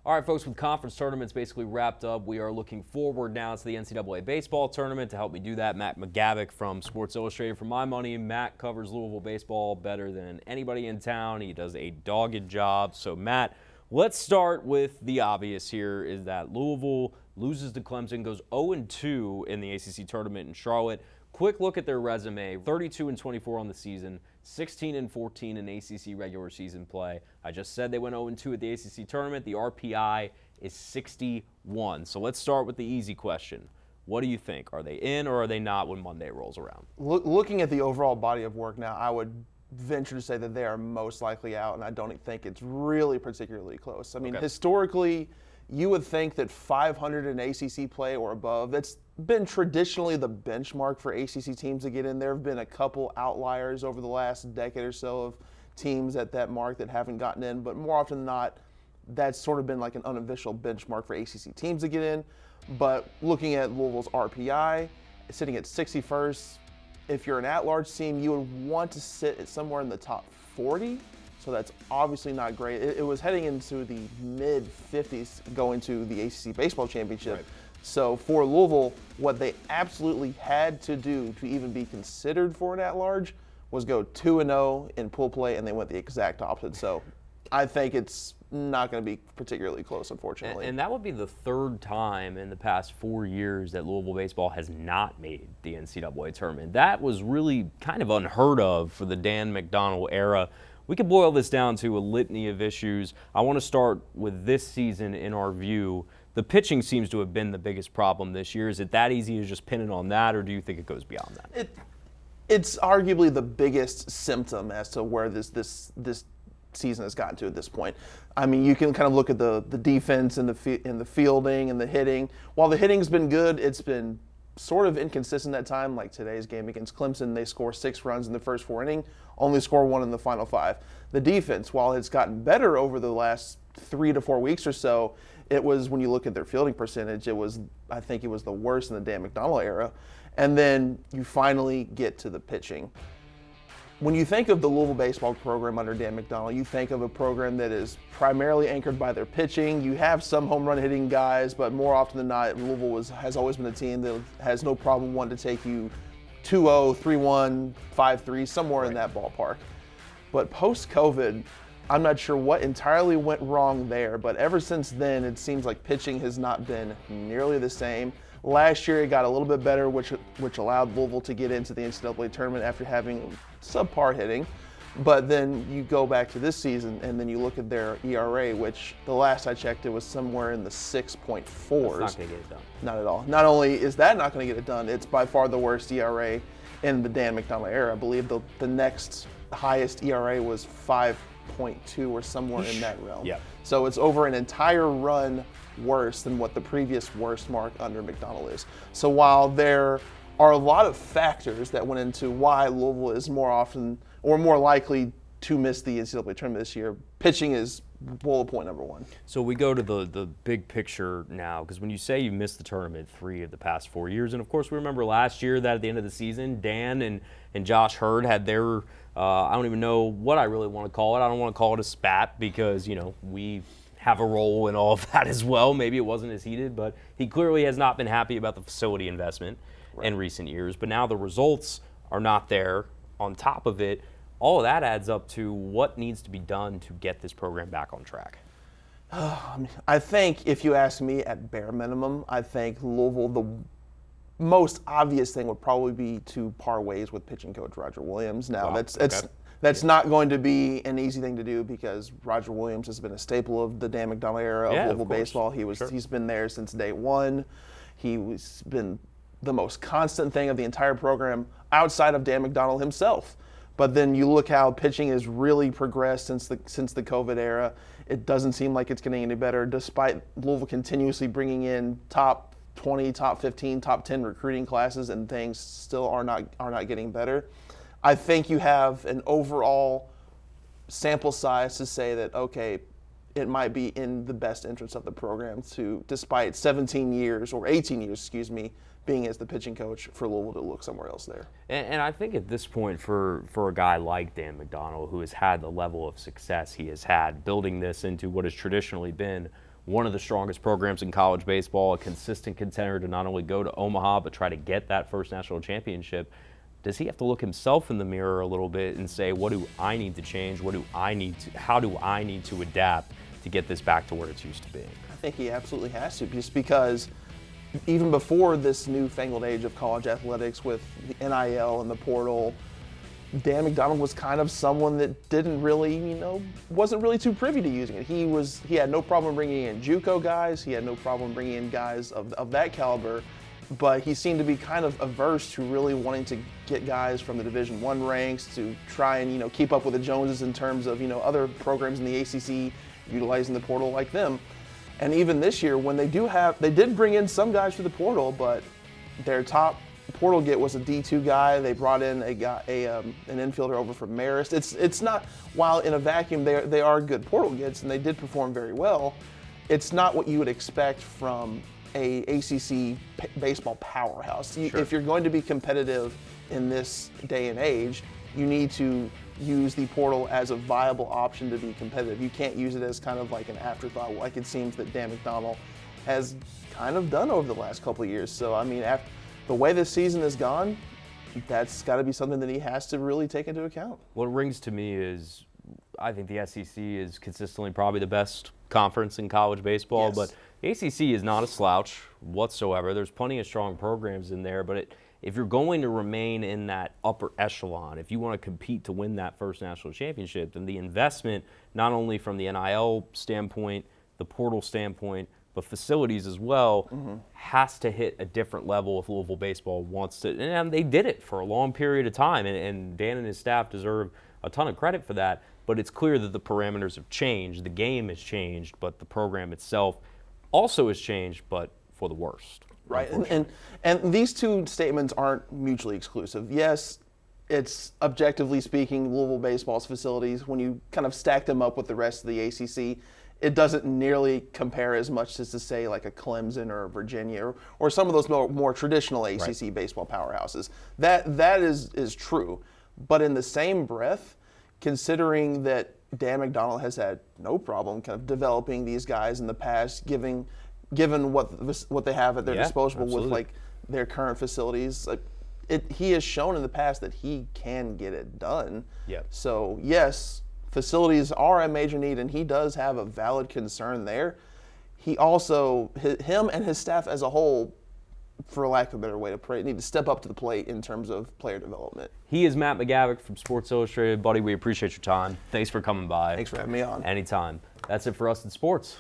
All right, folks, with conference tournaments basically wrapped up, we are looking forward now to the NCAA baseball tournament. To help me do that, Matt McGavic from Sports Illustrated. For my money, Matt covers Louisville baseball better than anybody in town. He does a dogged job. So, Matt, let's start with the obvious here, is that Louisville loses to Clemson, goes 0-2 in the ACC tournament in Charlotte. Quick look at their resume: 32-24 on the season, 16-14 in ACC regular season play. I just said they went 0-2 at the ACC tournament. The RPI is 61. So let's start with the easy question. What do you think? Are they in or are they not when Monday rolls around? Looking at the overall body of work now, I would venture to say that they are most likely out, and I don't think it's really particularly close. I mean, Historically, you would think that 500 in ACC play or above, that's been traditionally the benchmark for ACC teams to get in. There have been a couple outliers over the last decade or so of teams at that mark that haven't gotten in, but more often than not, that's sort of been like an unofficial benchmark for ACC teams to get in. But looking at Louisville's RPI, sitting at 61st, if you're an at-large team, you would want to sit at somewhere in the top 40. So that's obviously not great. It was heading into the mid-50s going to the ACC Baseball Championship. Right. So for Louisville, what they absolutely had to do to even be considered for an at-large was go 2-0 in pool play, and they went the exact opposite. So I think it's not going to be particularly close, unfortunately. And that would be the third time in the past 4 years that Louisville baseball has not made the NCAA tournament. That was really kind of unheard of for the Dan McDonnell era. We could boil this down to a litany of issues. I want to start with this season in our view. The pitching seems to have been the biggest problem this year. Is it that easy to just pin it on that, or do you think it goes beyond that? It's arguably the biggest symptom as to where this season has gotten to at this point. I mean, you can kind of look at the defense and the fielding and the hitting. While the hitting's been good, it's been sort of inconsistent at time. Like today's game against Clemson, they score 6 runs in the first 4 innings, only score 1 in the final 5. The defense, while it's gotten better over the last 3 to 4 weeks or so, it was, when you look at their fielding percentage, I think it was the worst in the Dan McDonnell era. And then you finally get to the pitching. When you think of the Louisville baseball program under Dan McDonnell, you think of a program that is primarily anchored by their pitching. You have some home run hitting guys, but more often than not, Louisville has always been a team that has no problem wanting to take you 2-0, 3-1, 5-3, somewhere in that ballpark. But post-COVID, I'm not sure what entirely went wrong there, but ever since then, it seems like pitching has not been nearly the same. Last year, it got a little bit better, which allowed Louisville to get into the NCAA tournament after having subpar hitting. But then you go back to this season, and then you look at their ERA, which the last I checked, it was somewhere in the 6.4s. That's not going to get it done. Not at all. Not only is that not going to get it done, it's by far the worst ERA in the Dan McDonnell era. I believe the next highest ERA was 5.2 or somewhere in that realm. Yeah. So it's over an entire run worse than what the previous worst mark under McDonnell is. So while there are a lot of factors that went into why Louisville is more often or more likely to miss the NCAA tournament this year, pitching is bullet point number 1. So we go to the big picture now, because when you say you missed the tournament 3 of the past 4 years, and of course we remember last year that at the end of the season, Dan and Josh Hurd had their, I don't even know what I really want to call it. I don't want to call it a spat because, we have a role in all of that as well. Maybe it wasn't as heated, but he clearly has not been happy about the facility investment in recent years. But now the results are not there. On top of it, all of that adds up to what needs to be done to get this program back on track. I think if you ask me, at bare minimum, I think Louisville, the most obvious thing would probably be to part ways with pitching coach Roger Williams. Now, that's not going to be an easy thing to do because Roger Williams has been a staple of the Dan McDonnell era of Louisville baseball. He's been there since day one. He's been the most constant thing of the entire program outside of Dan McDonnell himself. But then you look how pitching has really progressed since the COVID era. It doesn't seem like it's getting any better, despite Louisville continuously bringing in top 20, top 15, top 10 recruiting classes, and things still are not getting better. I think you have an overall sample size to say that, okay, it might be in the best interest of the program to, despite 17 years, or 18 years, excuse me, being as the pitching coach, for Louisville to look somewhere else there. And I think at this point for a guy like Dan McDonnell, who has had the level of success he has had, building this into what has traditionally been one of the strongest programs in college baseball, a consistent contender to not only go to Omaha but try to get that first national championship. Does he have to look himself in the mirror a little bit and say, what do I need to change? How do I need to adapt to get this back to where it's used to be? I think he absolutely has to, just because even before this newfangled age of college athletics with the NIL and the portal, Dan McDonald was kind of someone that didn't really, wasn't really too privy to using it. He had no problem bringing in JUCO guys. He had no problem bringing in guys of that caliber, but he seemed to be kind of averse to really wanting to get guys from the Division I ranks to try and, keep up with the Joneses in terms of, other programs in the ACC utilizing the portal like them. And even this year, when they did bring in some guys for the portal, but their top portal get was a D2 guy. They brought in an infielder over from Marist. It's not, while in a vacuum they are good portal gets and they did perform very well, it's not what you would expect from a ACC baseball powerhouse. Sure. If you're going to be competitive in this day and age, you need to use the portal as a viable option to be competitive. You can't use it as kind of like an afterthought, like it seems that Dan McDonald has kind of done over the last couple of years. So, I mean, the way this season has gone, that's got to be something that he has to really take into account. What rings to me is I think the SEC is consistently probably the best conference in college baseball, Yes. but the ACC is not a slouch whatsoever. There's plenty of strong programs in there, but if you're going to remain in that upper echelon, if you want to compete to win that first national championship, then the investment, not only from the NIL standpoint, the portal standpoint, but facilities as well, has to hit a different level if Louisville baseball wants to. And they did it for a long period of time, and Dan and his staff deserve a ton of credit for that. But it's clear that the parameters have changed, the game has changed, but the program itself also has changed, but for the worst. Right, and these two statements aren't mutually exclusive. Yes, it's objectively speaking, Louisville baseball's facilities, when you kind of stack them up with the rest of the ACC, it doesn't nearly compare as much as to say like a Clemson or a Virginia or some of those more traditional ACC baseball powerhouses. That is true, but in the same breath, considering that Dan McDonald has had no problem kind of developing these guys in the past, given what they have at their disposal with like their current facilities, like he has shown in the past that he can get it done. Yep. So yes, facilities are a major need, and he does have a valid concern there. He also, him and his staff as a whole, for lack of a better way to put it, need to step up to the plate in terms of player development. He is Matt McGavic from Sports Illustrated. Buddy, we appreciate your time. Thanks for coming by. Thanks for having me on. Anytime. That's it for us in sports.